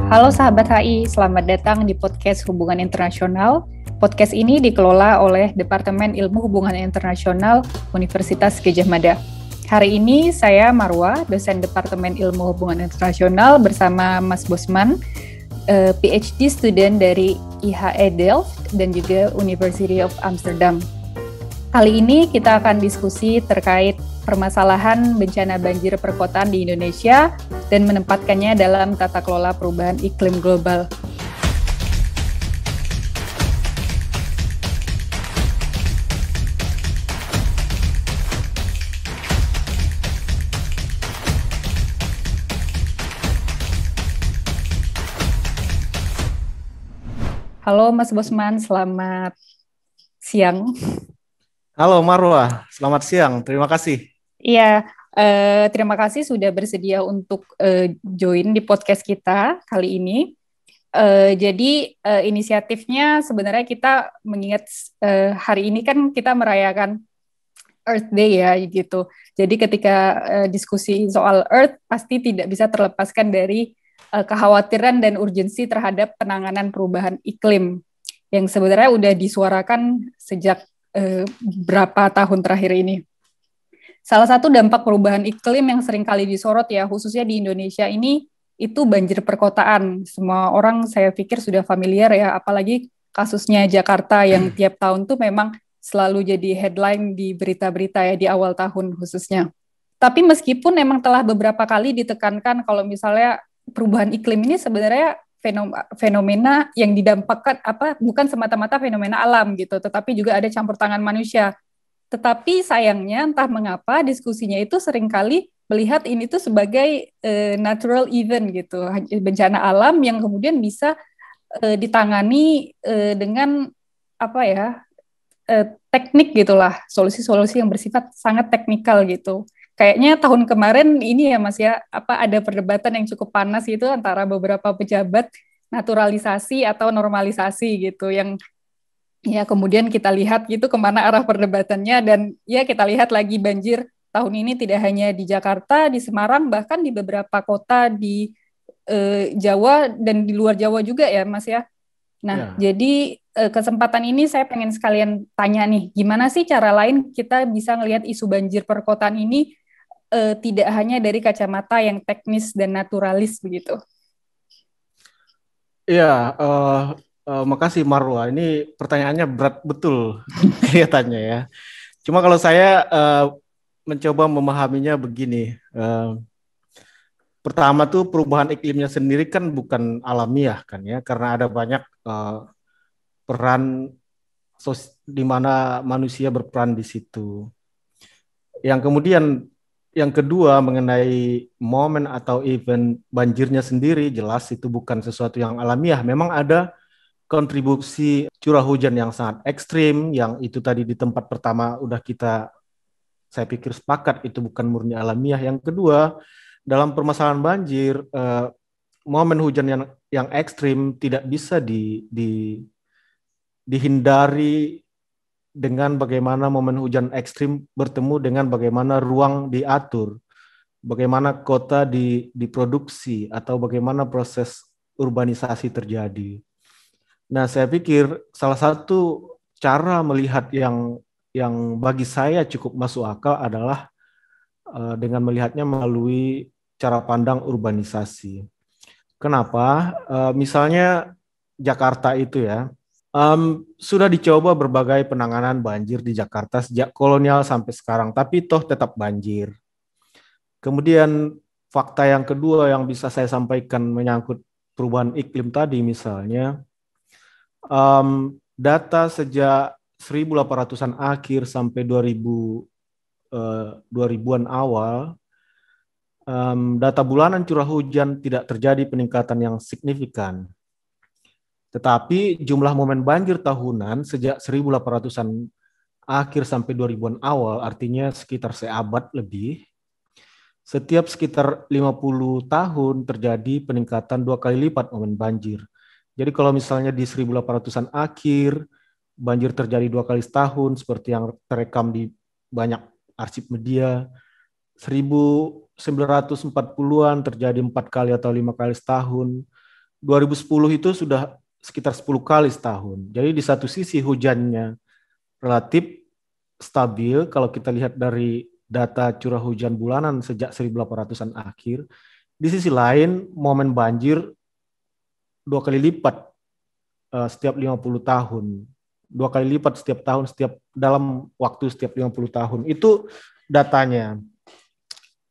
Halo sahabat HI, selamat datang di podcast Hubungan Internasional. Podcast ini dikelola oleh Departemen Ilmu Hubungan Internasional Universitas Gadjah Mada. Hari ini saya Marwa, dosen Departemen Ilmu Hubungan Internasional bersama Mas Bosman, PhD student dari IHE Delft dan juga University of Amsterdam. Kali ini kita akan diskusi terkait permasalahan bencana banjir perkotaan di Indonesia dan menempatkannya dalam tata kelola perubahan iklim global. Halo Mas Bosman, selamat siang. Halo Marwa, selamat siang. Terima kasih. Iya, terima kasih sudah bersedia untuk join di podcast kita kali ini. Jadi inisiatifnya sebenarnya kita mengingat hari ini kan kita merayakan Earth Day ya gitu. Jadi ketika diskusi soal Earth pasti tidak bisa terlepaskan dari kekhawatiran dan urgensi terhadap penanganan perubahan iklim yang sebenarnya udah disuarakan sejak berapa tahun terakhir ini. Salah satu dampak perubahan iklim yang sering kali disorot ya, khususnya di Indonesia ini, itu banjir perkotaan. Semua orang saya pikir sudah familiar ya, apalagi kasusnya Jakarta yang tiap tahun tuh memang selalu jadi headline di berita-berita ya, di awal tahun khususnya. Tapi meskipun memang telah beberapa kali ditekankan kalau misalnya perubahan iklim ini sebenarnya fenomena yang didampakkan bukan semata-mata fenomena alam gitu, tetapi juga ada campur tangan manusia. Tetapi sayangnya entah mengapa diskusinya itu seringkali melihat ini tuh sebagai natural event gitu, bencana alam yang kemudian bisa ditangani dengan teknik gitulah, solusi-solusi yang bersifat sangat teknikal gitu. Kayaknya tahun kemarin ini ya Mas ya, ada perdebatan yang cukup panas gitu antara beberapa pejabat naturalisasi atau normalisasi gitu, yang ya kemudian kita lihat gitu kemana arah perdebatannya, dan ya kita lihat lagi banjir tahun ini tidak hanya di Jakarta, di Semarang, bahkan di beberapa kota di Jawa dan di luar Jawa juga ya Mas ya. Nah, jadi kesempatan ini saya pengen sekalian tanya nih, gimana sih cara lain kita bisa ngelihat isu banjir perkotaan ini tidak hanya dari kacamata yang teknis dan naturalis begitu. Iya, makasih Marwa. Ini pertanyaannya berat betul kelihatannya ya. Cuma kalau saya mencoba memahaminya begini. Pertama tuh perubahan iklimnya sendiri kan bukan alamiah kan ya, karena ada banyak peran di mana manusia berperan di situ. Yang kedua mengenai momen atau event banjirnya sendiri, jelas itu bukan sesuatu yang alamiah. Memang ada kontribusi curah hujan yang sangat ekstrim, yang itu tadi di tempat pertama saya pikir sepakat itu bukan murni alamiah. Yang kedua, dalam permasalahan banjir, momen hujan yang ekstrim tidak bisa dihindari dengan bagaimana momen hujan ekstrim bertemu dengan bagaimana ruang diatur, bagaimana kota diproduksi, atau bagaimana proses urbanisasi terjadi. Nah, saya pikir salah satu cara melihat yang bagi saya cukup masuk akal adalah dengan melihatnya melalui cara pandang urbanisasi. Kenapa? Misalnya Jakarta itu ya, sudah dicoba berbagai penanganan banjir di Jakarta sejak kolonial sampai sekarang, tapi toh tetap banjir. Kemudian fakta yang kedua yang bisa saya sampaikan menyangkut perubahan iklim tadi misalnya, data sejak 1800-an akhir sampai 2000-an awal, data bulanan curah hujan tidak terjadi peningkatan yang signifikan. Tetapi jumlah momen banjir tahunan sejak 1800-an akhir sampai 2000-an awal, artinya sekitar seabad lebih, setiap sekitar 50 tahun terjadi peningkatan 2 kali lipat momen banjir. Jadi kalau misalnya di 1800-an akhir, banjir terjadi 2 kali setahun, seperti yang terekam di banyak arsip media, 1940-an terjadi 4 kali atau 5 kali setahun, 2010 itu sudah sekitar 10 kali setahun. Jadi di satu sisi hujannya relatif stabil kalau kita lihat dari data curah hujan bulanan sejak 1800-an akhir. Di sisi lain, momen banjir 2 kali lipat setiap 50 tahun. 2 kali lipat setiap tahun, setiap dalam waktu setiap 50 tahun. Itu datanya.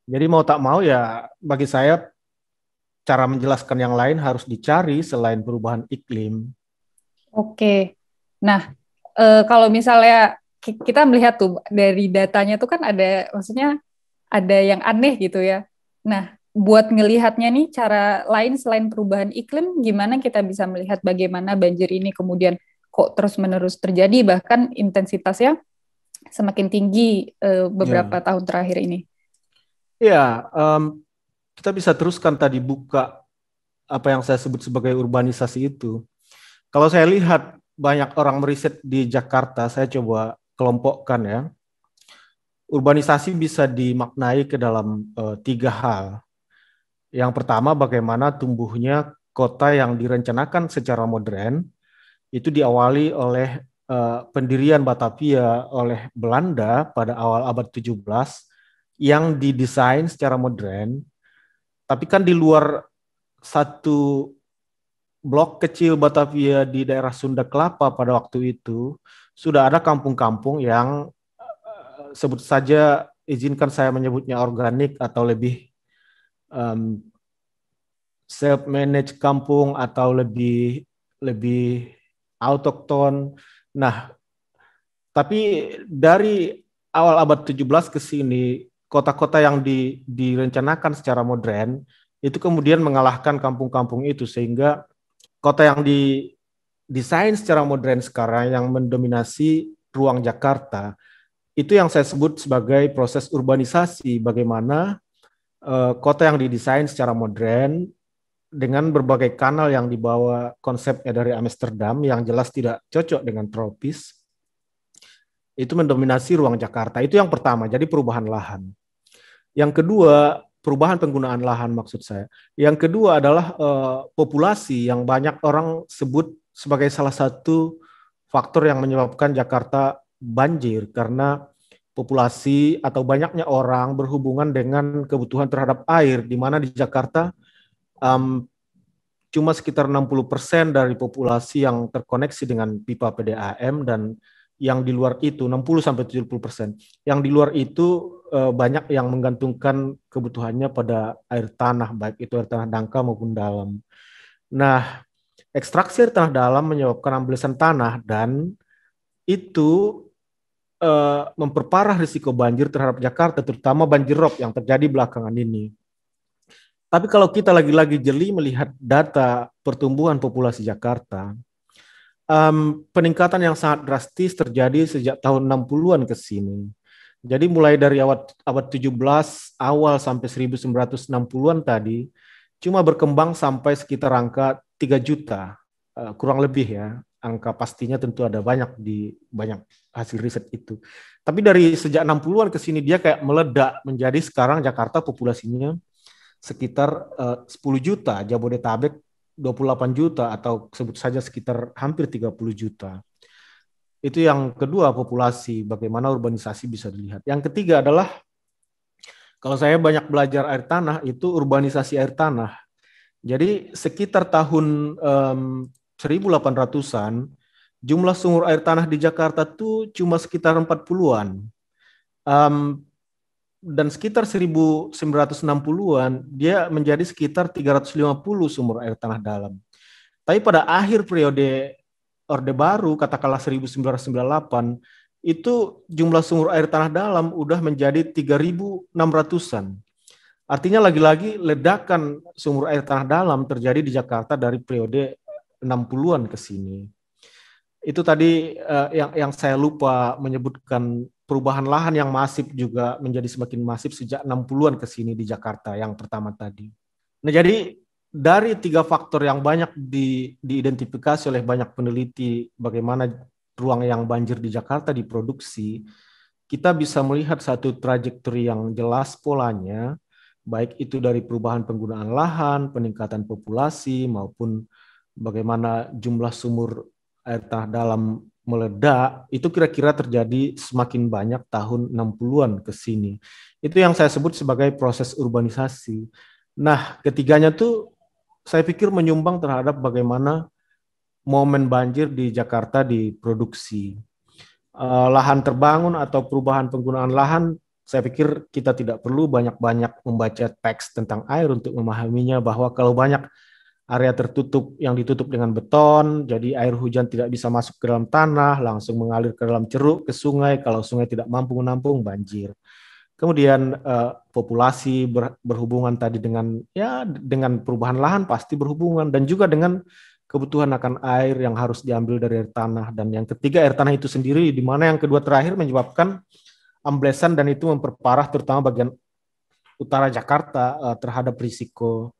Jadi mau tak mau ya bagi saya cara menjelaskan yang lain harus dicari selain perubahan iklim. Oke. Nah, kalau misalnya kita melihat tuh dari datanya tuh kan ada, maksudnya ada yang aneh gitu ya. Nah, buat ngelihatnya nih cara lain selain perubahan iklim, gimana kita bisa melihat bagaimana banjir ini kemudian kok terus-menerus terjadi, bahkan intensitasnya semakin tinggi beberapa Ya, tahun terakhir ini. ya kita bisa teruskan tadi buka apa yang saya sebut sebagai urbanisasi itu. Kalau saya lihat banyak orang meriset di Jakarta, saya coba kelompokkan ya. Urbanisasi bisa dimaknai ke dalam 3 hal. Yang pertama, bagaimana tumbuhnya kota yang direncanakan secara modern, itu diawali oleh pendirian Batavia oleh Belanda pada awal abad 17 yang didesain secara modern, tapi kan di luar satu blok kecil Batavia di daerah Sunda Kelapa pada waktu itu sudah ada kampung-kampung yang sebut saja, izinkan saya menyebutnya organik atau lebih um, self manage kampung atau lebih lebih autokton. Nah, tapi dari awal abad 17 ke sini kota-kota yang direncanakan secara modern itu kemudian mengalahkan kampung-kampung itu sehingga kota yang didesain secara modern sekarang yang mendominasi ruang Jakarta itu yang saya sebut sebagai proses urbanisasi, bagaimana kota yang didesain secara modern dengan berbagai kanal yang dibawa konsepnya dari Amsterdam yang jelas tidak cocok dengan tropis, itu mendominasi ruang Jakarta. Itu yang pertama, jadi perubahan lahan. Yang kedua, perubahan penggunaan lahan maksud saya. Yang kedua adalah populasi yang banyak orang sebut sebagai salah satu faktor yang menyebabkan Jakarta banjir karena populasi atau banyaknya orang berhubungan dengan kebutuhan terhadap air, di mana di Jakarta um, cuma sekitar 60% dari populasi yang terkoneksi dengan pipa PDAM dan yang di luar itu 60-70%. Yang di luar itu banyak yang menggantungkan kebutuhannya pada air tanah, baik itu air tanah dangkal maupun dalam. Nah, ekstraksi air tanah dalam menyebabkan amblesan tanah dan itu memperparah risiko banjir terhadap Jakarta, terutama banjir rob yang terjadi belakangan ini. Tapi kalau kita lagi-lagi jeli melihat data pertumbuhan populasi Jakarta, peningkatan yang sangat drastis terjadi sejak tahun 60-an ke sini. Jadi mulai dari abad 17 awal sampai 1960-an tadi, cuma berkembang sampai sekitar angka 3 juta, kurang lebih ya. Angka pastinya tentu ada banyak di banyak hasil riset itu. Tapi dari sejak 60-an ke sini dia kayak meledak menjadi sekarang Jakarta populasinya sekitar 10 juta, Jabodetabek 28 juta atau sebut saja sekitar hampir 30 juta. Itu yang kedua, populasi, bagaimana urbanisasi bisa dilihat. Yang ketiga adalah kalau saya banyak belajar air tanah, itu urbanisasi air tanah. Jadi sekitar tahun 1800-an, jumlah sumur air tanah di Jakarta tuh cuma sekitar 40-an. Dan sekitar 1960-an dia menjadi sekitar 350 sumur air tanah dalam. Tapi pada akhir periode Orde Baru, katakanlah 1998, itu jumlah sumur air tanah dalam udah menjadi 3.600-an. Artinya lagi-lagi ledakan sumur air tanah dalam terjadi di Jakarta dari periode 60-an ke sini. Itu tadi yang saya lupa menyebutkan, perubahan lahan yang masif juga menjadi semakin masif sejak 60-an ke sini di Jakarta yang pertama tadi. Nah, jadi dari 3 faktor yang banyak diidentifikasi oleh banyak peneliti bagaimana ruang yang banjir di Jakarta diproduksi, kita bisa melihat satu trajektori yang jelas polanya, baik itu dari perubahan penggunaan lahan, peningkatan populasi, maupun bagaimana jumlah sumur air tanah dalam meledak, itu kira-kira terjadi semakin banyak tahun 60-an ke sini. Itu yang saya sebut sebagai proses urbanisasi. Nah, ketiganya tuh saya pikir menyumbang terhadap bagaimana momen banjir di Jakarta diproduksi. Lahan terbangun atau perubahan penggunaan lahan, saya pikir kita tidak perlu banyak-banyak membaca teks tentang air untuk memahaminya, bahwa kalau banyak area tertutup yang ditutup dengan beton, jadi air hujan tidak bisa masuk ke dalam tanah, langsung mengalir ke dalam ceruk, ke sungai. Kalau sungai tidak mampu menampung, banjir. Kemudian populasi berhubungan tadi dengan dengan perubahan lahan pasti berhubungan, dan juga dengan kebutuhan akan air yang harus diambil dari air tanah. Dan yang ketiga, air tanah itu sendiri, di mana yang kedua terakhir menyebabkan amblesan, dan itu memperparah terutama bagian utara Jakarta terhadap risiko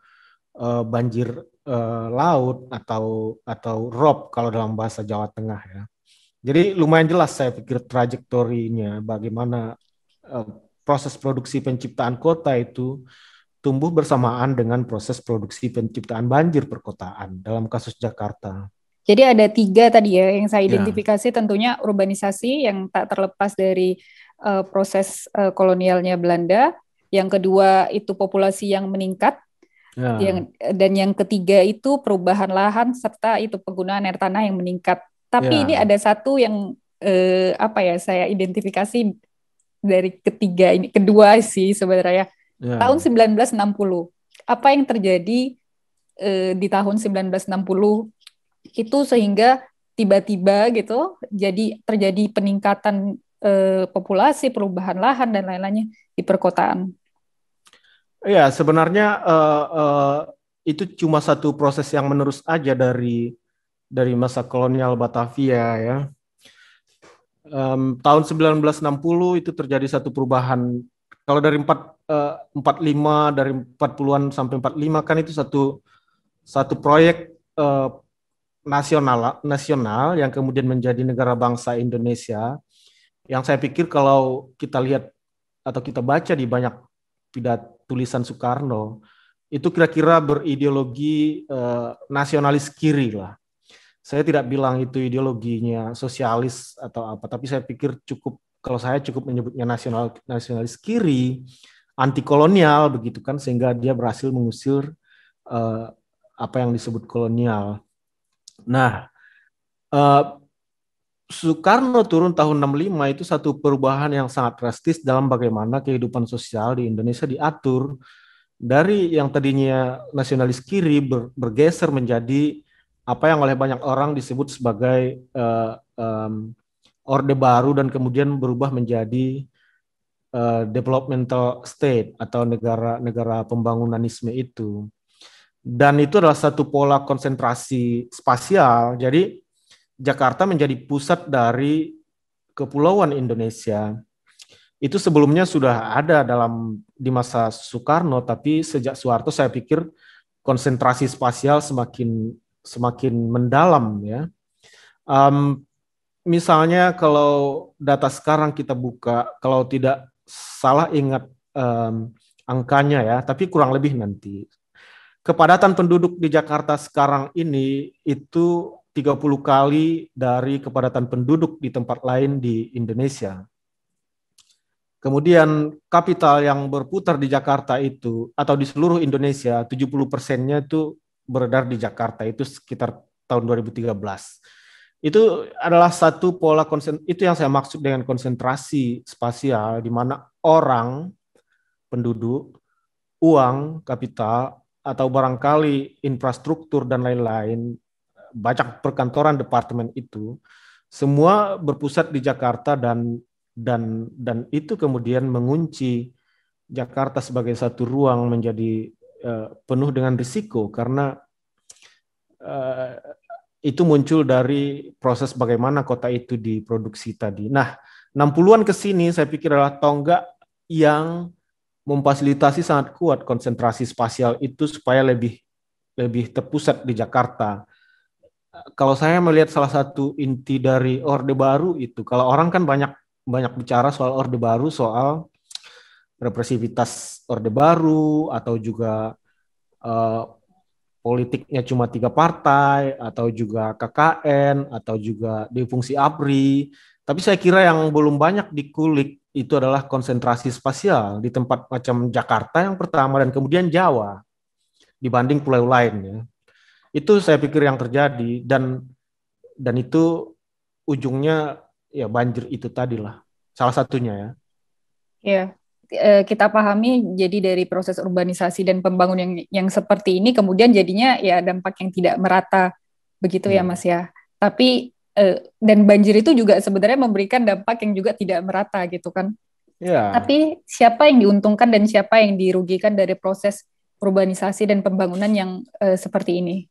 banjir laut atau rob kalau dalam bahasa Jawa Tengah ya. Jadi lumayan jelas saya pikir trajektorinya bagaimana proses produksi penciptaan kota itu tumbuh bersamaan dengan proses produksi penciptaan banjir perkotaan dalam kasus Jakarta. Jadi ada 3 tadi ya yang saya Ya, identifikasi, tentunya urbanisasi yang tak terlepas dari proses kolonialnya Belanda. Yang kedua itu populasi yang meningkat. ya, Dan yang ketiga itu perubahan lahan serta itu penggunaan air tanah yang meningkat. Tapi ini ya, ada satu yang saya identifikasi dari ketiga ini, kedua sih sebenarnya. Tahun ya. 1960. Apa yang terjadi di tahun 1960 itu sehingga tiba-tiba gitu jadi terjadi peningkatan populasi, perubahan lahan dan lain-lainnya di perkotaan. Ya, sebenarnya itu cuma satu proses yang menerus aja dari masa kolonial Batavia ya. Tahun 1960 itu terjadi satu perubahan. Kalau dari 45, dari 40-an sampai 45 kan itu satu proyek nasional yang kemudian menjadi negara bangsa Indonesia, yang saya pikir kalau kita lihat atau kita baca di banyak pidato tulisan Soekarno, itu kira-kira berideologi nasionalis kiri lah. Saya tidak bilang itu ideologinya sosialis atau apa, tapi saya pikir kalau saya cukup menyebutnya nasionalis kiri, anti kolonial begitu kan, sehingga dia berhasil mengusir apa yang disebut kolonial. Nah, Soekarno turun tahun 65 itu satu perubahan yang sangat drastis dalam bagaimana kehidupan sosial di Indonesia diatur, dari yang tadinya nasionalis kiri bergeser menjadi apa yang oleh banyak orang disebut sebagai Orde Baru, dan kemudian berubah menjadi developmental state atau negara pembangunanisme itu. Dan itu adalah satu pola konsentrasi spasial. Jadi Jakarta menjadi pusat dari kepulauan Indonesia. Itu sebelumnya sudah ada di masa Soekarno, tapi sejak Soeharto saya pikir konsentrasi spasial semakin mendalam ya. Misalnya kalau data sekarang kita buka, kalau tidak salah ingat angkanya ya, tapi kurang lebih nanti. Kepadatan penduduk di Jakarta sekarang ini itu 30 kali dari kepadatan penduduk di tempat lain di Indonesia. Kemudian kapital yang berputar di Jakarta itu, atau di seluruh Indonesia, 70%-nya itu beredar di Jakarta, itu sekitar tahun 2013. Itu adalah satu pola itu yang saya maksud dengan konsentrasi spasial, di mana orang, penduduk, uang, kapital, atau barangkali infrastruktur dan lain-lain, banyak perkantoran departemen itu, semua berpusat di Jakarta, dan itu kemudian mengunci Jakarta sebagai satu ruang menjadi penuh dengan risiko, karena itu muncul dari proses bagaimana kota itu diproduksi tadi. Nah, 60-an ke sini saya pikir adalah tonggak yang memfasilitasi sangat kuat konsentrasi spasial itu supaya lebih terpusat di Jakarta. Kalau saya melihat salah satu inti dari Orde Baru itu, kalau orang kan banyak bicara soal Orde Baru, soal represivitas Orde Baru atau juga eh, politiknya cuma 3 partai atau juga KKN atau juga di fungsi ABRI. Tapi saya kira yang belum banyak dikulik itu adalah konsentrasi spasial di tempat macam Jakarta yang pertama dan kemudian Jawa dibanding pulau lainnya. Itu saya pikir yang terjadi dan itu ujungnya ya banjir itu tadilah salah satunya ya. Ya, kita pahami jadi dari proses urbanisasi dan pembangunan yang seperti ini kemudian jadinya ya dampak yang tidak merata begitu ya Ya. Mas ya. Tapi dan banjir itu juga sebenarnya memberikan dampak yang juga tidak merata gitu kan. Ya, Tapi siapa yang diuntungkan dan siapa yang dirugikan dari proses urbanisasi dan pembangunan yang seperti ini?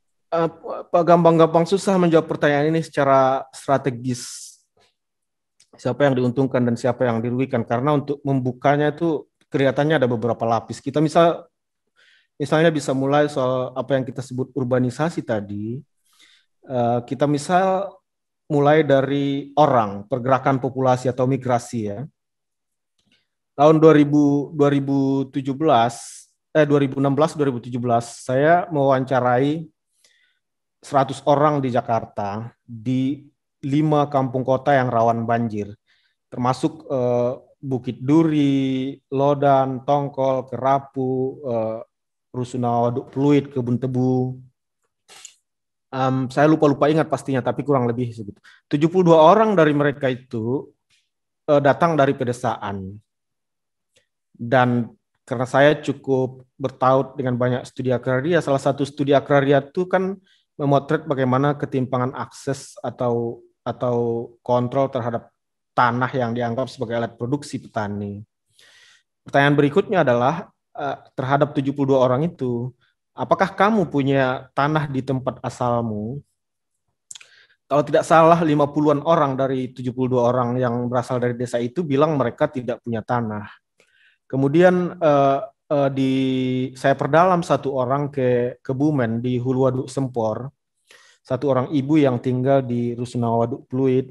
gampang-gampang susah menjawab pertanyaan ini secara strategis. Siapa yang diuntungkan dan siapa yang dirugikan? Karena untuk membukanya itu kelihatannya ada beberapa lapis. Kita misalnya bisa mulai soal apa yang kita sebut urbanisasi tadi. Kita misal mulai dari orang, pergerakan populasi atau migrasi ya. Tahun 2017, 2016-2017, saya mewawancarai 100 orang di Jakarta di 5 kampung kota yang rawan banjir, termasuk Bukit Duri, Lodan, Tongkol, Kerapu, Rusunawa, Waduk Pluit, Kebun Tebu. Saya lupa ingat pastinya, tapi kurang lebih segitu. 72 orang dari mereka itu datang dari pedesaan. Dan karena saya cukup bertaut dengan banyak studi agraria, salah satu studi agraria itu kan memotret bagaimana ketimpangan akses atau kontrol terhadap tanah yang dianggap sebagai alat produksi petani. Pertanyaan berikutnya adalah terhadap 72 orang itu, apakah kamu punya tanah di tempat asalmu? Kalau tidak salah 50-an orang dari 72 orang yang berasal dari desa itu bilang mereka tidak punya tanah. Kemudian saya perdalam satu orang ke Kebumen di Hulu Waduk Sempor, satu orang ibu yang tinggal di Rusunawa Waduk Pluit.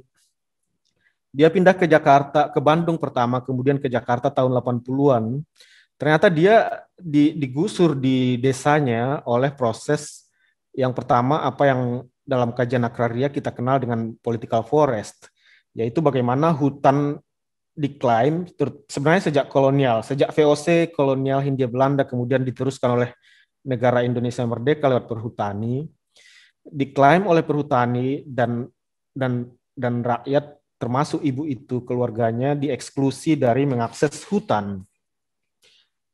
Dia pindah ke Jakarta, ke Bandung pertama, kemudian ke Jakarta tahun 80-an. Ternyata dia digusur di desanya oleh proses yang pertama apa yang dalam kajian agraria kita kenal dengan political forest, yaitu bagaimana hutan diklaim sebenarnya sejak kolonial, sejak VOC kolonial Hindia Belanda kemudian diteruskan oleh negara Indonesia merdeka lewat perhutani, diklaim oleh perhutani dan rakyat termasuk ibu itu keluarganya dieksklusi dari mengakses hutan.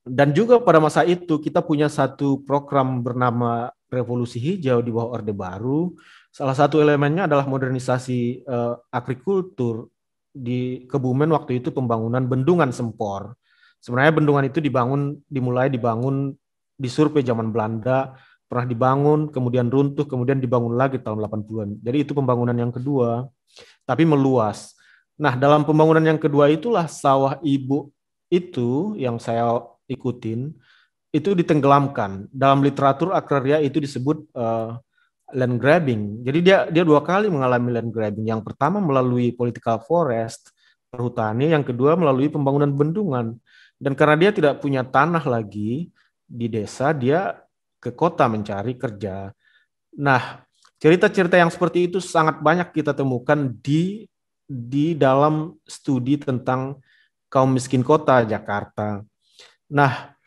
Dan juga pada masa itu kita punya satu program bernama Revolusi Hijau di bawah Orde Baru. Salah satu elemennya adalah modernisasi agrikultur di Kebumen waktu itu pembangunan bendungan Sempor. Sebenarnya bendungan itu dimulai dibangun di survei zaman Belanda, pernah dibangun, kemudian runtuh, kemudian dibangun lagi tahun 80-an. Jadi itu pembangunan yang kedua, tapi meluas. Nah, dalam pembangunan yang kedua itulah sawah ibu itu yang saya ikutin, itu ditenggelamkan. Dalam literatur agraria itu disebut land grabbing. Jadi dia 2 kali mengalami land grabbing. Yang pertama melalui political forest, perhutani, yang kedua melalui pembangunan bendungan. Dan karena dia tidak punya tanah lagi di desa, dia ke kota mencari kerja. Nah, cerita-cerita yang seperti itu sangat banyak kita temukan di dalam studi tentang kaum miskin kota Jakarta. Nah,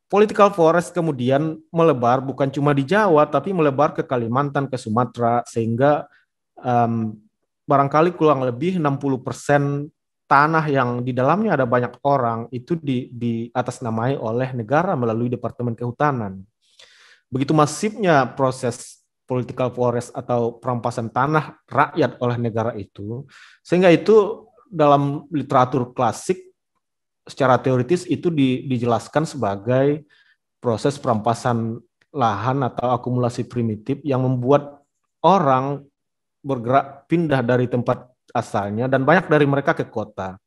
political forest kemudian melebar bukan cuma di Jawa, tapi melebar ke Kalimantan, ke Sumatera, sehingga barangkali kurang lebih 60% tanah yang di dalamnya ada banyak orang itu di atasnamai oleh negara melalui Departemen Kehutanan. Begitu masifnya proses political forest atau perampasan tanah rakyat oleh negara itu, sehingga itu dalam literatur klasik secara teoritis itu dijelaskan sebagai proses perampasan lahan atau akumulasi primitif yang membuat orang bergerak pindah dari tempat asalnya dan banyak dari mereka ke kota.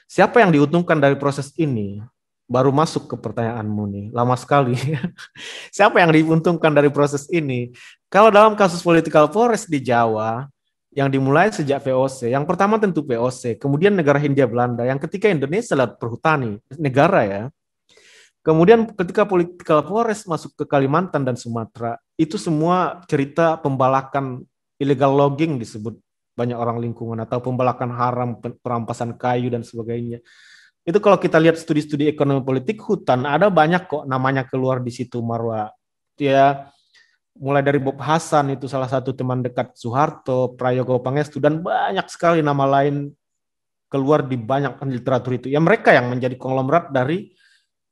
Siapa yang diuntungkan dari proses ini? Baru masuk ke pertanyaanmu nih, lama sekali. Siapa yang diuntungkan dari proses ini? Kalau dalam kasus political forest di Jawa, yang dimulai sejak VOC. Yang pertama tentu VOC, kemudian negara Hindia Belanda, yang ketiga Indonesia lewat perhutani, negara ya. Kemudian ketika political forest masuk ke Kalimantan dan Sumatera, itu semua cerita pembalakan illegal logging disebut banyak orang lingkungan, atau pembalakan haram, perampasan kayu dan sebagainya. Itu kalau kita lihat studi-studi ekonomi politik hutan, ada banyak kok namanya keluar di situ, Marwa. Ya, mulai dari Bob Hasan, itu salah satu teman dekat Soeharto, Prayogo Pangestu, dan banyak sekali nama lain keluar di banyak literatur itu. Ya, mereka yang menjadi konglomerat dari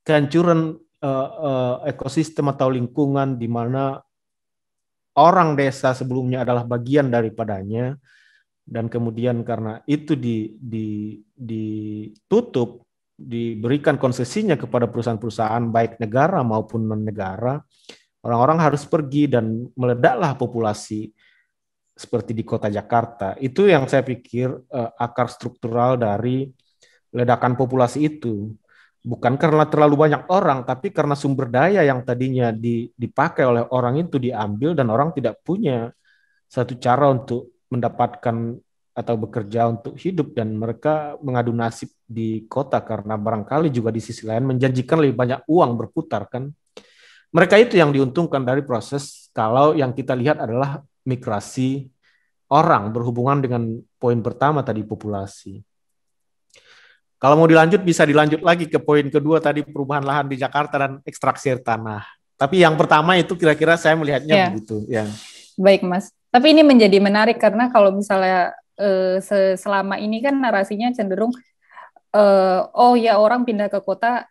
kehancuran ekosistem atau lingkungan di mana orang desa sebelumnya adalah bagian daripadanya, dan kemudian karena itu ditutup, diberikan konsesinya kepada perusahaan-perusahaan baik negara maupun non-negara, orang-orang harus pergi dan meledaklah populasi seperti di kota Jakarta. Itu yang saya pikir akar struktural dari ledakan populasi itu. Bukan karena terlalu banyak orang, tapi karena sumber daya yang tadinya dipakai oleh orang itu diambil, dan orang tidak punya satu cara untuk mendapatkan atau bekerja untuk hidup, dan mereka mengadu nasib di kota karena barangkali juga di sisi lain menjanjikan lebih banyak uang berputar kan. Mereka itu yang diuntungkan dari proses, kalau yang kita lihat adalah migrasi orang berhubungan dengan poin pertama tadi, populasi. Kalau mau dilanjut, bisa dilanjut lagi ke poin kedua tadi, perubahan lahan di Jakarta dan ekstraksi air tanah. Tapi yang pertama itu kira-kira saya melihatnya begitu. Ya. Baik, Mas. Tapi ini menjadi menarik karena kalau misalnya selama ini kan narasinya cenderung oh ya, orang pindah ke kota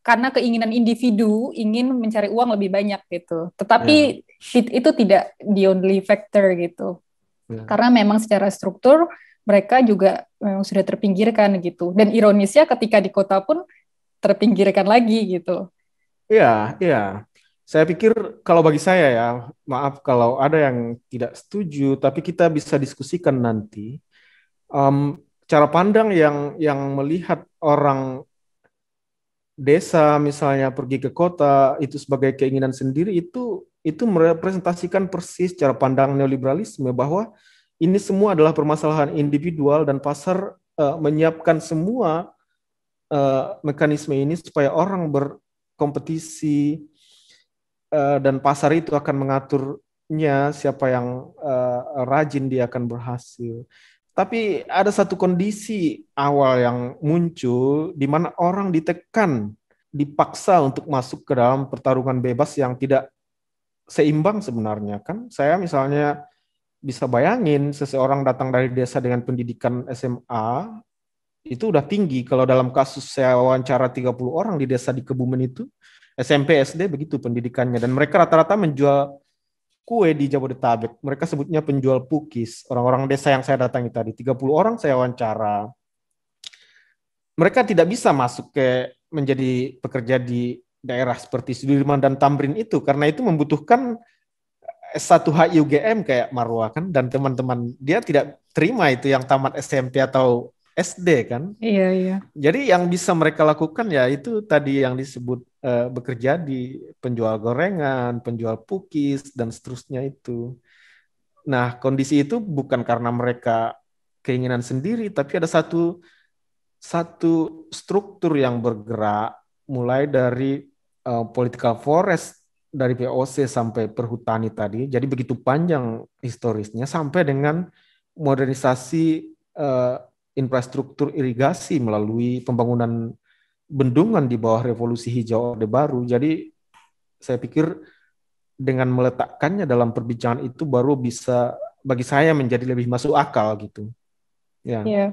karena keinginan individu ingin mencari uang lebih banyak gitu. Tetapi itu tidak the only factor gitu. Karena memang secara struktur mereka juga memang sudah terpinggirkan gitu. Dan ironisnya ketika di kota pun terpinggirkan lagi gitu. Iya, iya. Saya pikir kalau bagi saya ya, maaf kalau ada yang tidak setuju, tapi kita bisa diskusikan nanti. Cara pandang yang melihat orang desa misalnya pergi ke kota itu sebagai keinginan sendiri, itu merepresentasikan persis cara pandang neoliberalisme, bahwa ini semua adalah permasalahan individual dan pasar menyiapkan semua mekanisme ini supaya orang berkompetisi, dan pasar itu akan mengaturnya, siapa yang rajin dia akan berhasil. Tapi ada satu kondisi awal yang muncul di mana orang ditekan, dipaksa untuk masuk ke dalam pertarungan bebas yang tidak seimbang sebenarnya kan. Saya misalnya bisa bayangin seseorang datang dari desa dengan pendidikan SMA, itu udah tinggi. Kalau dalam kasus saya wawancara 30 orang di desa di Kebumen itu, SMP, SD begitu pendidikannya. Dan mereka rata-rata menjual kue di Jabodetabek. Mereka sebutnya penjual pukis. Orang-orang desa yang saya datangi tadi, 30 orang saya wawancara. Mereka tidak bisa masuk ke menjadi pekerja di daerah seperti Sudirman dan Tamrin itu, karena itu membutuhkan S1 HIUGM kayak Marwa kan, dan teman-teman dia tidak terima itu yang tamat SMP atau SD kan. Iya, iya. Jadi yang bisa mereka lakukan ya itu tadi yang disebut bekerja di penjual gorengan, penjual pukis dan seterusnya itu. Nah, kondisi itu bukan karena mereka keinginan sendiri, tapi ada satu struktur yang bergerak mulai dari political forest, dari VOC sampai perhutani tadi, jadi begitu panjang historisnya sampai dengan modernisasi infrastruktur irigasi melalui pembangunan bendungan di bawah revolusi hijau Orde Baru. Jadi saya pikir dengan meletakkannya dalam perbincangan itu baru bisa bagi saya menjadi lebih masuk akal gitu. Ya. Yeah.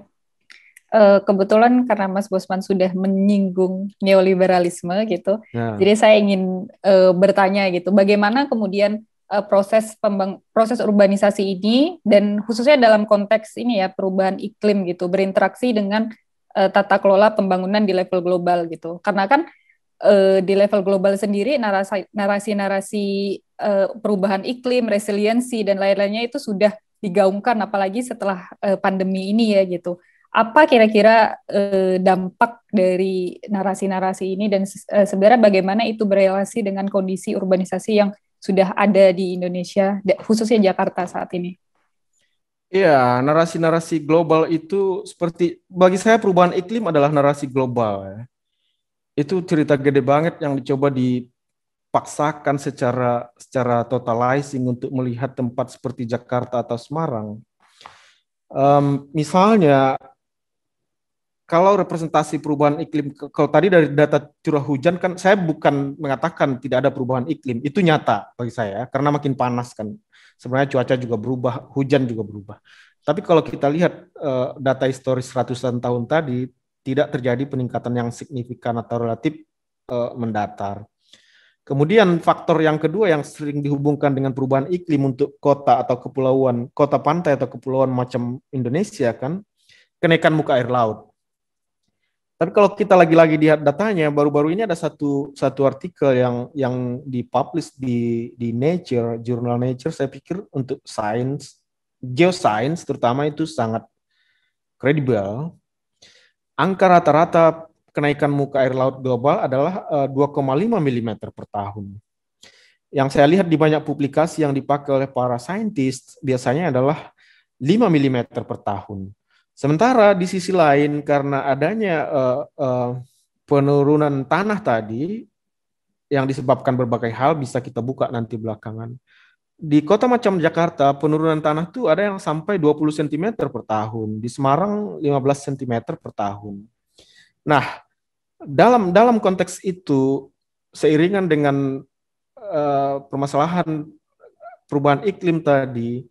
Kebetulan karena Mas Bosman sudah menyinggung neoliberalisme gitu, jadi saya ingin bertanya gitu, bagaimana kemudian proses urbanisasi ini dan khususnya dalam konteks ini ya perubahan iklim gitu berinteraksi dengan tata kelola pembangunan di level global gitu, karena kan di level global sendiri narasi-narasi perubahan iklim, resiliensi dan lain-lainnya itu sudah digaungkan apalagi setelah pandemi ini ya gitu. Apa kira-kira dampak dari narasi-narasi ini dan sebenarnya bagaimana itu berelasi dengan kondisi urbanisasi yang sudah ada di Indonesia, khususnya Jakarta saat ini? Iya, narasi-narasi global itu seperti bagi saya perubahan iklim adalah narasi global ya. Itu cerita gede banget yang dicoba dipaksakan secara totalizing untuk melihat tempat seperti Jakarta atau Semarang. Misalnya kalau representasi perubahan iklim, kalau tadi dari data curah hujan kan saya bukan mengatakan tidak ada perubahan iklim, itu nyata bagi saya karena makin panas kan. Sebenarnya cuaca juga berubah, hujan juga berubah. Tapi kalau kita lihat data historis ratusan tahun tadi, tidak terjadi peningkatan yang signifikan atau relatif mendatar. Kemudian faktor yang kedua yang sering dihubungkan dengan perubahan iklim untuk kota atau kepulauan, kota pantai atau kepulauan macam Indonesia kan, kenaikan muka air laut. Tapi kalau kita lagi-lagi lihat datanya, baru-baru ini ada satu artikel yang dipublish di Nature, jurnal Nature, saya pikir untuk sains, geoscience terutama itu sangat kredibel. Angka rata-rata kenaikan muka air laut global adalah 2,5 mm per tahun. Yang saya lihat di banyak publikasi yang dipakai oleh para saintis biasanya adalah 5 mm per tahun. Sementara di sisi lain karena adanya penurunan tanah tadi yang disebabkan berbagai hal bisa kita buka nanti belakangan. Di kota macam Jakarta penurunan tanah itu ada yang sampai 20 cm per tahun, di Semarang 15 cm per tahun. Nah, dalam konteks itu seiringan dengan permasalahan perubahan iklim tadi,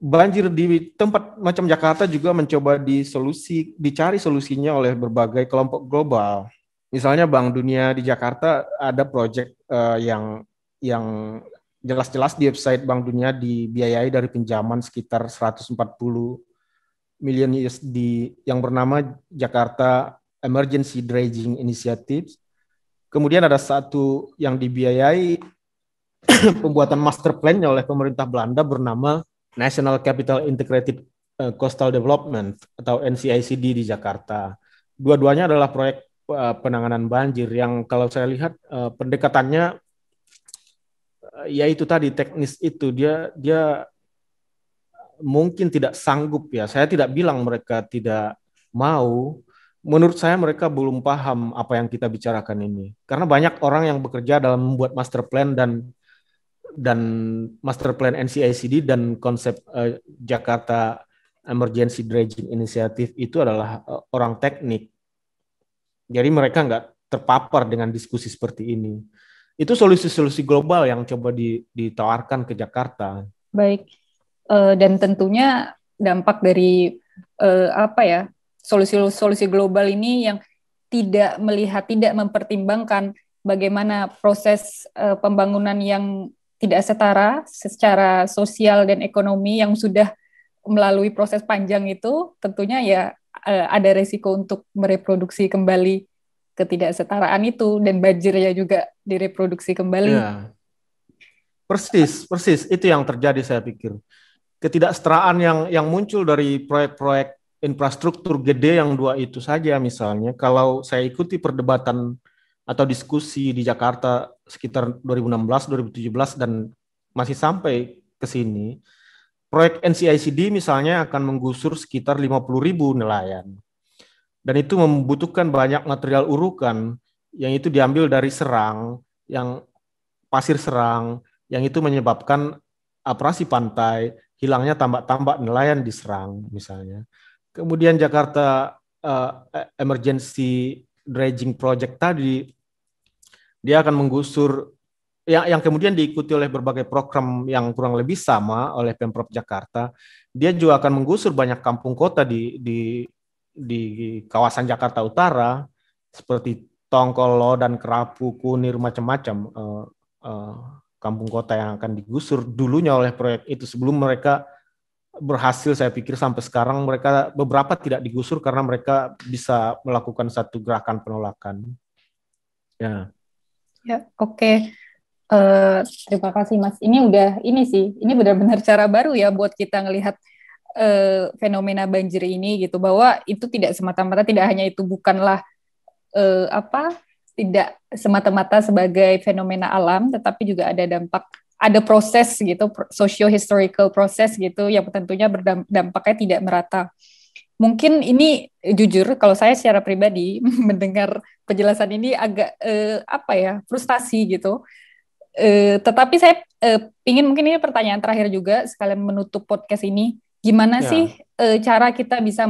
banjir di tempat macam Jakarta juga mencoba dicari solusinya oleh berbagai kelompok global. Misalnya Bank Dunia di Jakarta ada proyek yang jelas-jelas di website Bank Dunia dibiayai dari pinjaman sekitar 140 million USD yang bernama Jakarta Emergency Dredging Initiative. Kemudian ada satu yang dibiayai pembuatan master plan-nya oleh pemerintah Belanda bernama National Capital Integrated Coastal Development atau NCICD di Jakarta. Dua-duanya adalah proyek penanganan banjir yang kalau saya lihat pendekatannya ya itu tadi teknis itu dia mungkin tidak sanggup ya. Saya tidak bilang mereka tidak mau. Menurut saya mereka belum paham apa yang kita bicarakan ini. Karena banyak orang yang bekerja dalam membuat master plan dan master plan NCICD dan konsep Jakarta Emergency Dredging Initiative itu adalah orang teknik. Jadi mereka nggak terpapar dengan diskusi seperti ini. Itu solusi-solusi global yang coba ditawarkan ke Jakarta. Baik, dan tentunya dampak dari apa ya, solusi-solusi global ini yang tidak mempertimbangkan bagaimana proses pembangunan yang tidak setara secara sosial dan ekonomi yang sudah melalui proses panjang itu, tentunya ya ada resiko untuk mereproduksi kembali ketidaksetaraan itu dan banjirnya juga direproduksi kembali. Ya, persis itu yang terjadi saya pikir. Ketidaksetaraan yang muncul dari proyek-proyek infrastruktur gede yang dua itu saja misalnya. Kalau saya ikuti perdebatan atau diskusi di Jakarta sekitar 2016, 2017 dan masih sampai ke sini, proyek NCICD misalnya akan menggusur sekitar 50.000 nelayan. Dan itu membutuhkan banyak material urukan yang itu diambil dari serang, yang pasir serang, yang itu menyebabkan abrasi pantai, hilangnya tambak-tambak nelayan di Serang misalnya. Kemudian Jakarta Emergency Dredging Project tadi, dia akan menggusur yang kemudian diikuti oleh berbagai program yang kurang lebih sama oleh Pemprov Jakarta. Dia juga akan menggusur banyak kampung kota di kawasan Jakarta Utara seperti Tongkolo dan Kerapu, Kunir, macam-macam kampung kota yang akan digusur dulunya oleh proyek itu sebelum mereka berhasil. Saya pikir sampai sekarang mereka beberapa tidak digusur karena mereka bisa melakukan satu gerakan penolakan. Ya, Oke. Terima kasih Mas. Ini benar-benar cara baru ya buat kita ngelihat fenomena banjir ini gitu, bahwa itu tidak semata-mata, tidak hanya itu, bukanlah tidak semata-mata sebagai fenomena alam, tetapi juga ada dampak ada proses gitu, socio-historical proses gitu yang tentunya dampaknya tidak merata. Mungkin ini jujur kalau saya secara pribadi mendengar penjelasan ini agak apa ya, frustasi gitu. Tetapi saya ingin, mungkin ini pertanyaan terakhir juga sekalian menutup podcast ini. Gimana Ya, sih cara kita bisa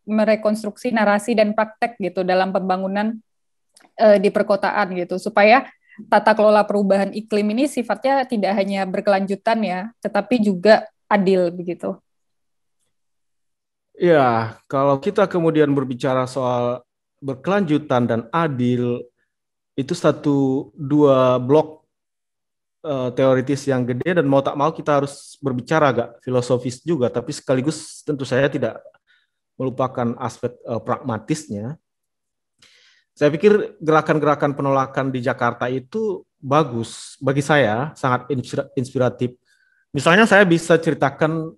merekonstruksi narasi dan praktek gitu dalam pembangunan di perkotaan gitu, supaya tata kelola perubahan iklim ini sifatnya tidak hanya berkelanjutan ya, tetapi juga adil begitu. ya, kalau kita kemudian berbicara soal berkelanjutan dan adil, itu dua blok teoritis yang gede, dan mau tak mau kita harus berbicara agak filosofis juga, tapi sekaligus tentu saya tidak melupakan aspek pragmatisnya. Saya pikir gerakan-gerakan penolakan di Jakarta itu bagus bagi saya, sangat inspiratif. Misalnya saya bisa ceritakan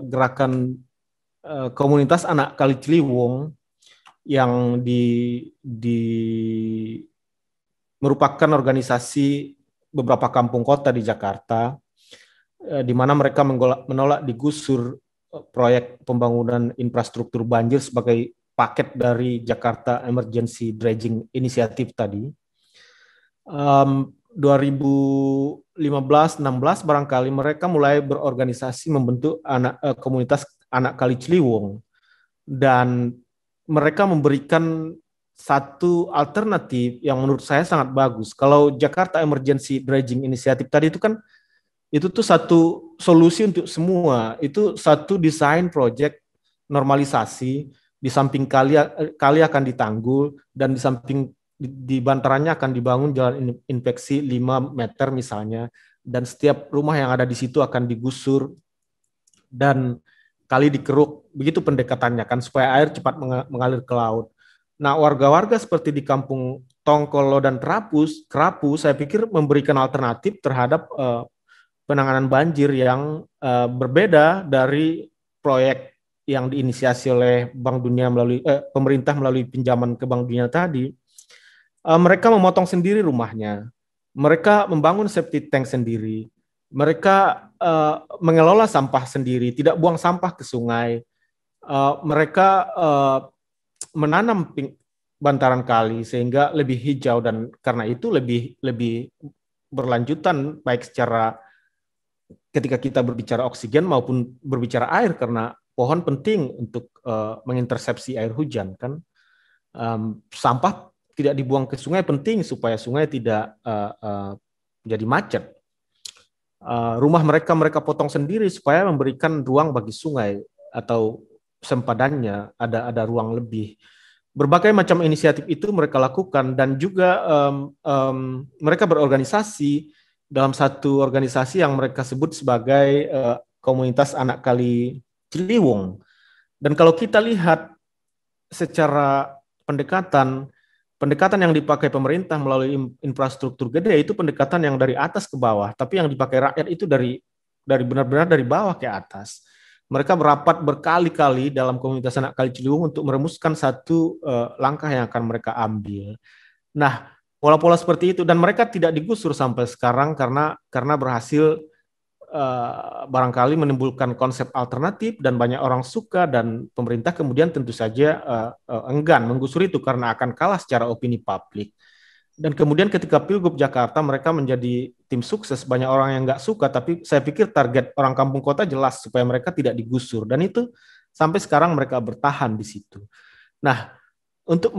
gerakan komunitas anak Kali Ciliwung yang di merupakan organisasi beberapa kampung kota di Jakarta, di mana mereka menolak digusur proyek pembangunan infrastruktur banjir sebagai paket dari Jakarta Emergency Dredging Initiative tadi. 2015-16 barangkali mereka mulai berorganisasi membentuk komunitas anak Kali Ciliwung, dan mereka memberikan satu alternatif yang menurut saya sangat bagus. Kalau Jakarta Emergency Dredging Initiative tadi itu tuh satu solusi untuk semua. Itu satu desain project normalisasi, di samping kali akan ditanggul, dan di samping di bantarannya akan dibangun jalan infeksi 5 meter misalnya, dan setiap rumah yang ada di situ akan digusur dan kali dikeruk. Begitu pendekatannya kan, supaya air cepat mengalir ke laut. Nah, warga-warga seperti di kampung Tongkolo dan Kerapu, saya pikir memberikan alternatif terhadap penanganan banjir yang berbeda dari proyek yang diinisiasi oleh Bank Dunia melalui pemerintah melalui pinjaman ke Bank Dunia tadi. Mereka memotong sendiri rumahnya, mereka membangun septic tank sendiri, mereka mengelola sampah sendiri, tidak buang sampah ke sungai, mereka menanam bantaran kali sehingga lebih hijau, dan karena itu lebih berlanjutan baik secara ketika kita berbicara oksigen maupun berbicara air, karena pohon penting untuk mengintersepsi air hujan kan. Sampah tidak dibuang ke sungai penting supaya sungai tidak menjadi macet. Rumah mereka potong sendiri supaya memberikan ruang bagi sungai atau sempadannya ada ruang lebih. Berbagai macam inisiatif itu mereka lakukan, dan juga mereka berorganisasi dalam satu organisasi yang mereka sebut sebagai komunitas anak Kali Ciliwung. Dan kalau kita lihat secara pendekatan yang dipakai pemerintah melalui infrastruktur gede itu pendekatan yang dari atas ke bawah, tapi yang dipakai rakyat itu dari benar-benar dari bawah ke atas. Mereka berapat berkali-kali dalam komunitas anak Kali Ciliwung untuk merumuskan satu langkah yang akan mereka ambil. Nah, pola-pola seperti itu, dan mereka tidak digusur sampai sekarang karena berhasil barangkali menimbulkan konsep alternatif dan banyak orang suka, dan pemerintah kemudian tentu saja enggan menggusur itu karena akan kalah secara opini publik. Dan kemudian ketika Pilgub Jakarta mereka menjadi tim sukses, banyak orang yang nggak suka, tapi saya pikir target orang kampung kota jelas supaya mereka tidak digusur, dan itu sampai sekarang mereka bertahan di situ. Nah, untuk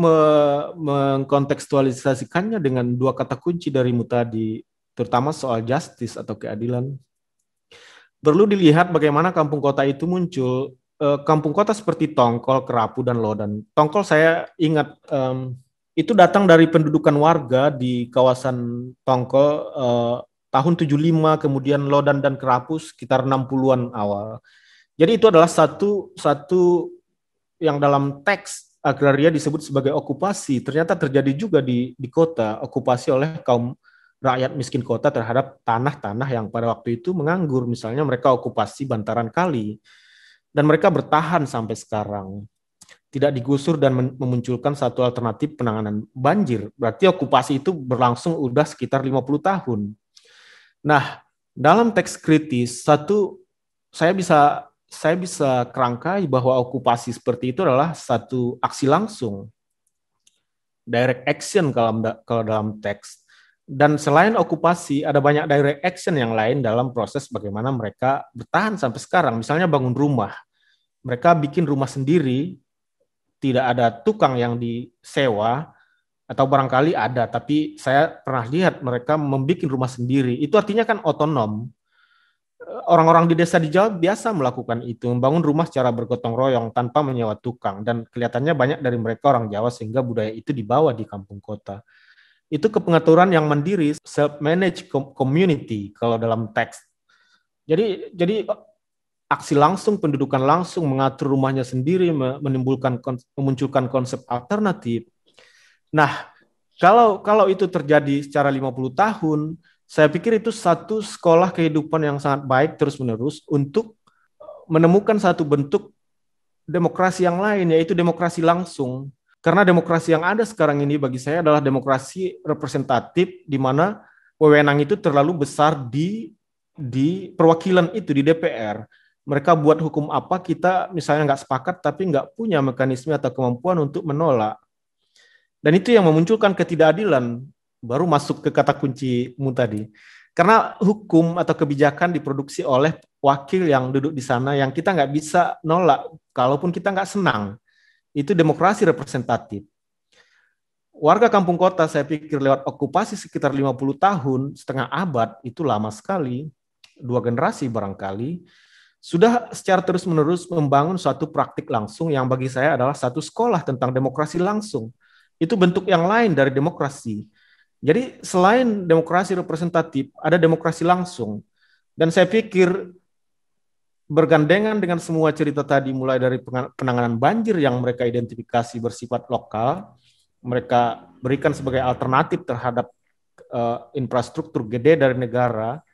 mengkontekstualisasikannya dengan dua kata kunci darimu tadi, terutama soal justice atau keadilan, perlu dilihat bagaimana kampung kota itu muncul. Kampung kota seperti Tongkol, Kerapu, dan Lodan. Tongkol saya ingat itu datang dari pendudukan warga di kawasan Tongkol tahun 75, kemudian Lodan dan Kerapu sekitar 60-an awal. Jadi itu adalah satu yang dalam teks agraria disebut sebagai okupasi. Ternyata terjadi juga di kota, okupasi oleh kaum rakyat miskin kota terhadap tanah-tanah yang pada waktu itu menganggur. Misalnya mereka okupasi bantaran kali, dan mereka bertahan sampai sekarang. Tidak digusur dan memunculkan satu alternatif penanganan banjir. Berarti okupasi itu berlangsung udah sekitar 50 tahun. Nah, Dalam teks kritis, saya bisa kerangkai bahwa okupasi seperti itu adalah satu aksi langsung, direct action kalau dalam teks. Dan selain okupasi, ada banyak direct action yang lain dalam proses bagaimana mereka bertahan sampai sekarang. Misalnya bangun rumah. Mereka bikin rumah sendiri, tidak ada tukang yang disewa, atau barangkali ada, tapi saya pernah lihat mereka membuat rumah sendiri. Itu artinya kan otonom. Orang-orang di desa di Jawa biasa melakukan itu, membangun rumah secara bergotong royong tanpa menyewa tukang. Dan kelihatannya banyak dari mereka orang Jawa sehingga budaya itu dibawa di kampung kota. Itu kepengaturan yang mandiri, self-managed community kalau dalam teks. Jadi aksi langsung, pendudukan langsung, mengatur rumahnya sendiri, memunculkan konsep alternatif. Nah, kalau itu terjadi secara 50 tahun, saya pikir itu satu sekolah kehidupan yang sangat baik terus-menerus untuk menemukan satu bentuk demokrasi yang lain, yaitu demokrasi langsung. Karena demokrasi yang ada sekarang ini bagi saya adalah demokrasi representatif, di mana wewenang itu terlalu besar di perwakilan itu, di DPR. Mereka buat hukum apa, kita misalnya nggak sepakat, tapi nggak punya mekanisme atau kemampuan untuk menolak. Dan itu yang memunculkan ketidakadilan, baru masuk ke kata kuncimu tadi. Karena hukum atau kebijakan diproduksi oleh wakil yang duduk di sana yang kita nggak bisa nolak, kalaupun kita nggak senang. Itu demokrasi representatif. Warga kampung kota, saya pikir lewat okupasi sekitar 50 tahun, setengah abad, itu lama sekali, 2 generasi barangkali, sudah secara terus-menerus membangun suatu praktik langsung yang bagi saya adalah satu sekolah tentang demokrasi langsung. Itu bentuk yang lain dari demokrasi. Jadi selain demokrasi representatif, ada demokrasi langsung. Dan saya pikir bergandengan dengan semua cerita tadi, mulai dari penanganan banjir yang mereka identifikasi bersifat lokal, mereka berikan sebagai alternatif terhadap infrastruktur gede dari negara.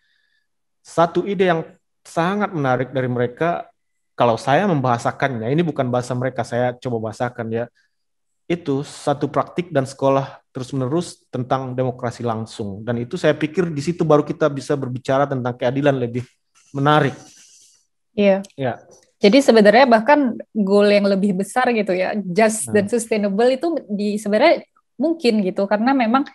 Satu ide yang sangat menarik dari mereka, kalau saya membahasakannya, ini bukan bahasa mereka, saya coba bahasakan ya, itu satu praktik dan sekolah terus-menerus tentang demokrasi langsung. Dan itu saya pikir di situ baru kita bisa berbicara tentang keadilan lebih menarik. Iya. Ya. Jadi sebenarnya bahkan goal yang lebih besar gitu ya, just dan sustainable itu sebenarnya mungkin gitu, karena memang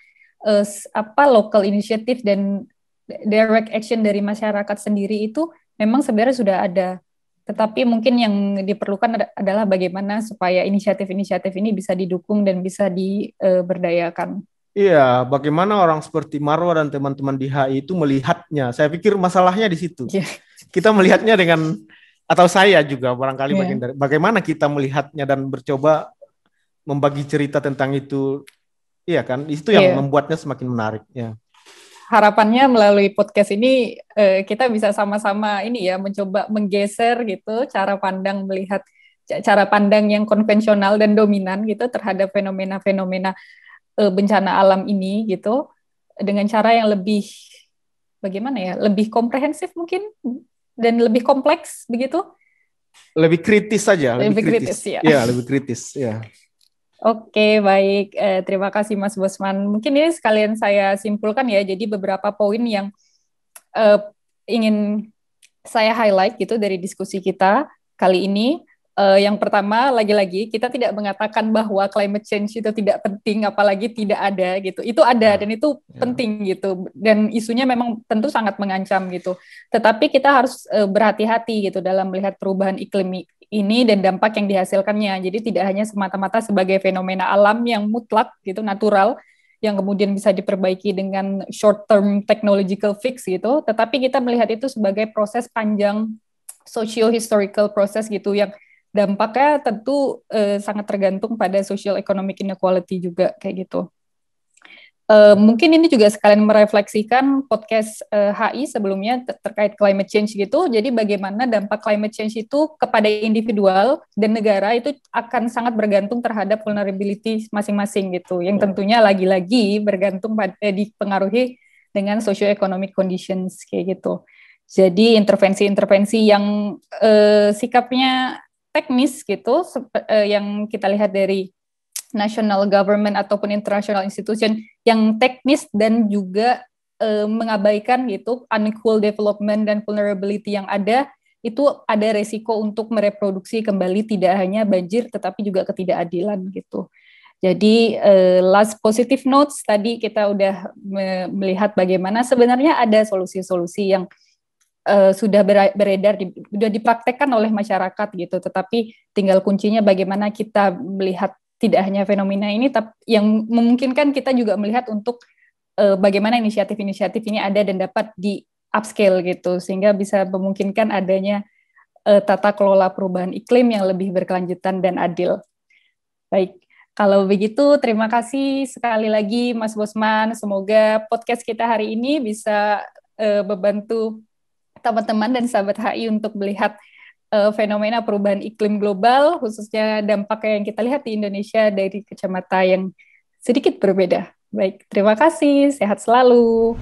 local initiative dan direct action dari masyarakat sendiri itu memang sebenarnya sudah ada. Tetapi mungkin yang diperlukan adalah bagaimana supaya inisiatif-inisiatif ini bisa didukung dan bisa diberdayakan. Iya, bagaimana orang seperti Marwa dan teman-teman di HI itu melihatnya. Saya pikir masalahnya di situ. Yeah. Kita melihatnya dengan, atau saya juga barangkali bagian dari, bagaimana kita melihatnya dan bercoba membagi cerita tentang itu. Iya kan, itu yang membuatnya semakin menarik. Ya. Harapannya melalui podcast ini kita bisa sama-sama ini ya mencoba menggeser gitu cara pandang yang konvensional dan dominan gitu terhadap fenomena-fenomena bencana alam ini gitu dengan cara yang lebih bagaimana ya, lebih komprehensif mungkin dan lebih kompleks begitu. Lebih kritis saja, lebih kritis ya. Ya, lebih kritis ya. Oke, baik. Terima kasih Mas Bosman. Mungkin ini sekalian saya simpulkan ya, jadi beberapa poin yang ingin saya highlight gitu dari diskusi kita kali ini. Yang pertama, lagi-lagi kita tidak mengatakan bahwa climate change itu tidak penting, apalagi tidak ada gitu. Itu ada dan itu penting gitu. Dan isunya memang tentu sangat mengancam gitu. Tetapi kita harus berhati-hati gitu dalam melihat perubahan iklim ini dan dampak yang dihasilkannya. Jadi tidak hanya semata-mata sebagai fenomena alam yang mutlak gitu, natural, yang kemudian bisa diperbaiki dengan short-term technological fix gitu, tetapi kita melihat itu sebagai proses panjang socio-historical proses gitu yang dampaknya tentu sangat tergantung pada social economic inequality juga kayak gitu. Mungkin ini juga sekalian merefleksikan podcast HI sebelumnya terkait climate change gitu. Jadi bagaimana dampak climate change itu kepada individual dan negara itu akan sangat bergantung terhadap vulnerability masing-masing gitu. Yang tentunya lagi-lagi bergantung dipengaruhi dengan socio-economic conditions kayak gitu. Jadi intervensi-intervensi yang sikapnya teknis gitu, yang kita lihat dari national government ataupun international institution yang teknis dan juga mengabaikan gitu unequal development dan vulnerability yang ada, itu ada resiko untuk mereproduksi kembali tidak hanya banjir tetapi juga ketidakadilan gitu. Jadi last positive notes tadi kita udah melihat bagaimana sebenarnya ada solusi-solusi yang sudah beredar, sudah dipraktekkan oleh masyarakat gitu. Tetapi tinggal kuncinya bagaimana kita melihat tidak hanya fenomena ini, tapi yang memungkinkan kita juga melihat untuk bagaimana inisiatif-inisiatif ini ada dan dapat di upscale gitu, sehingga bisa memungkinkan adanya tata kelola perubahan iklim yang lebih berkelanjutan dan adil. Baik, kalau begitu terima kasih sekali lagi Mas Bosman. Semoga podcast kita hari ini bisa membantu teman-teman dan sahabat HI untuk melihat fenomena perubahan iklim global, khususnya dampak yang kita lihat di Indonesia dari kacamata yang sedikit berbeda. Baik, terima kasih. Sehat selalu.